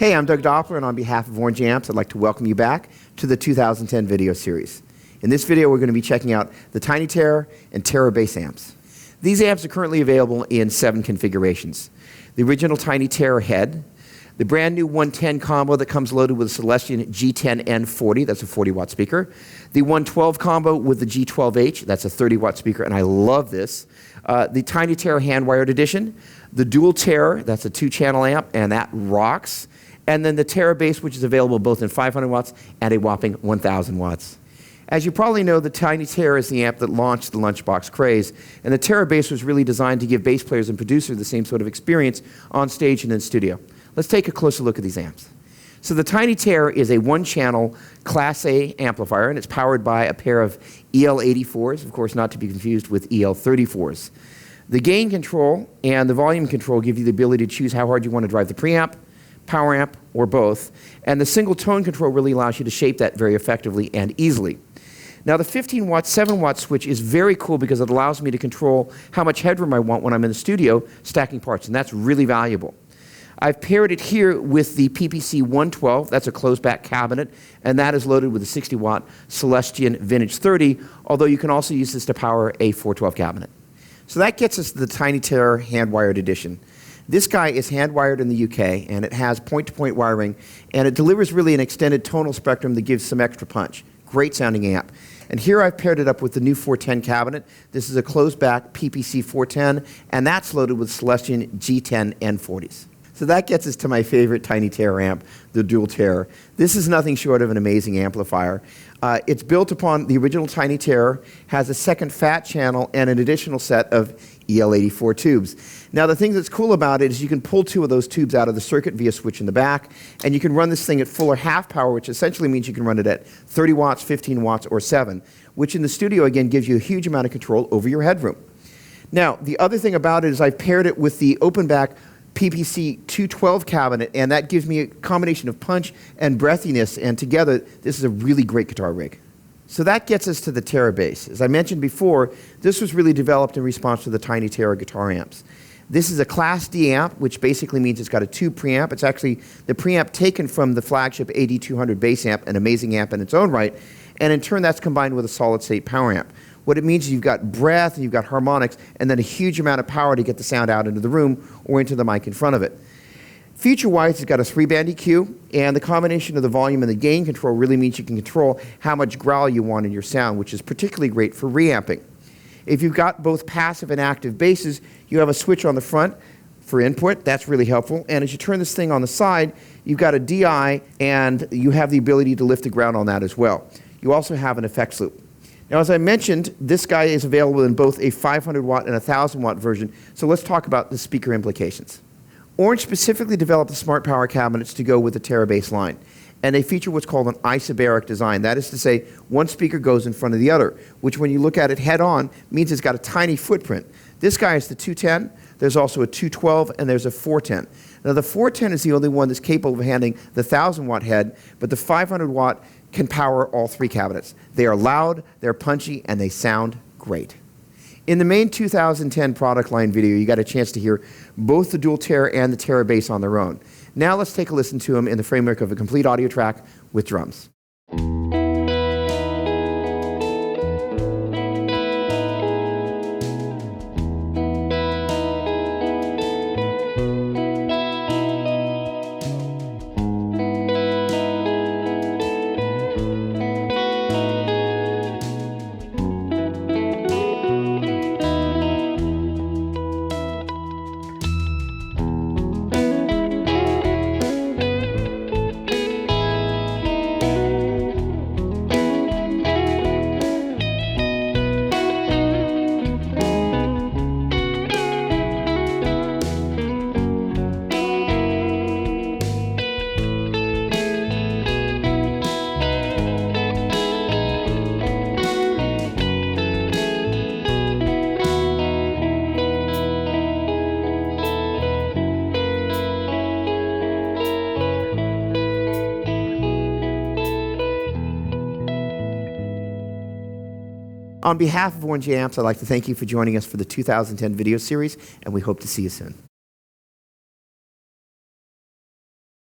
Hey, I'm Doug Doppler, and on behalf of Orange Amps, I'd like to welcome you back to the 2010 video series. In this video, we're going to be checking out the Tiny Terror and Terror bass amps. These amps are currently available in 7 configurations. The original Tiny Terror head, the brand new 110 combo that comes loaded with a Celestion G10N40, that's a 40-watt speaker, the 112 combo with the G12H, that's a 30-watt speaker, and I love this, the Tiny Terror Hand-Wired Edition, the Dual Terror, that's a 2-channel amp, and that rocks, and then the Terror bass, which is available both in 500 watts and a whopping 1,000 watts. As you probably know, the Tiny Terror is the amp that launched the lunchbox craze, and the Terror bass was really designed to give bass players and producers the same sort of experience on stage and in studio. Let's take a closer look at these amps. So the Tiny Terror is a 1-channel Class A amplifier, and it's powered by a pair of EL84s, of course not to be confused with EL34s. The gain control and the volume control give you the ability to choose how hard you want to drive the preamp, power amp, or both, and the single tone control really allows you to shape that very effectively and easily. Now the 15-watt, 7-watt switch is very cool because it allows me to control how much headroom I want when I'm in the studio stacking parts, and that's really valuable. I've paired it here with the PPC 112, that's a closed back cabinet, and that is loaded with a 60-watt Celestion Vintage 30, although you can also use this to power a 412 cabinet. So that gets us to the Tiny Terror Hand-Wired Edition. This guy is hand-wired in the UK, and it has point-to-point wiring, and it delivers really an extended tonal spectrum that gives some extra punch. Great sounding amp. And here I've paired it up with the new 410 cabinet. This is a closed-back PPC 410, and that's loaded with Celestion G10N40s. So that gets us to my favorite Tiny Terror amp, the Dual Terror. This is nothing short of an amazing amplifier. It's built upon the original Tiny Terror, has a second fat channel and an additional set of EL84 tubes. Now the thing that's cool about it is you can pull 2 of those tubes out of the circuit via switch in the back, and you can run this thing at full or half power, which essentially means you can run it at 30 watts, 15 watts, or 7, which in the studio again gives you a huge amount of control over your headroom. Now the other thing about it is I've paired it with the open back PPC 212 cabinet, and that gives me a combination of punch and breathiness, and together this is a really great guitar rig. So that gets us to the Terror bass. As I mentioned before, this was really developed in response to the Tiny Terror guitar amps. This is a Class D amp, which basically means it's got a tube preamp. It's actually the preamp taken from the flagship AD200 bass amp, an amazing amp in its own right, and in turn that's combined with a solid-state power amp. What it means is you've got breath and you've got harmonics and then a huge amount of power to get the sound out into the room or into the mic in front of it. Feature-wise, it's got a 3-band EQ, and the combination of the volume and the gain control really means you can control how much growl you want in your sound, which is particularly great for reamping. If you've got both passive and active basses, you have a switch on the front for input. That's really helpful. And as you turn this thing on the side, you've got a DI, and you have the ability to lift the ground on that as well. You also have an effects loop. Now, as I mentioned, this guy is available in both a 500-watt and a 1,000-watt version, so let's talk about the speaker implications. Orange specifically developed the SmartPower cabinets to go with the Terror bass line, and they feature what's called an isobaric design. That is to say, one speaker goes in front of the other, which when you look at it head-on means it's got a tiny footprint. This guy is the 210, there's also a 212, and there's a 410. Now, the 410 is the only one that's capable of handling the 1,000-watt head, but the 500-watt can power all 3 cabinets. They are loud, they're punchy, and they sound great. In the main 2010 product line video, you got a chance to hear both the Dual Terror and the Terror bass on their own. Now let's take a listen to them in the framework of a complete audio track with drums. On behalf of Orange Amps, I'd like to thank you for joining us for the 2010 video series, and we hope to see you soon.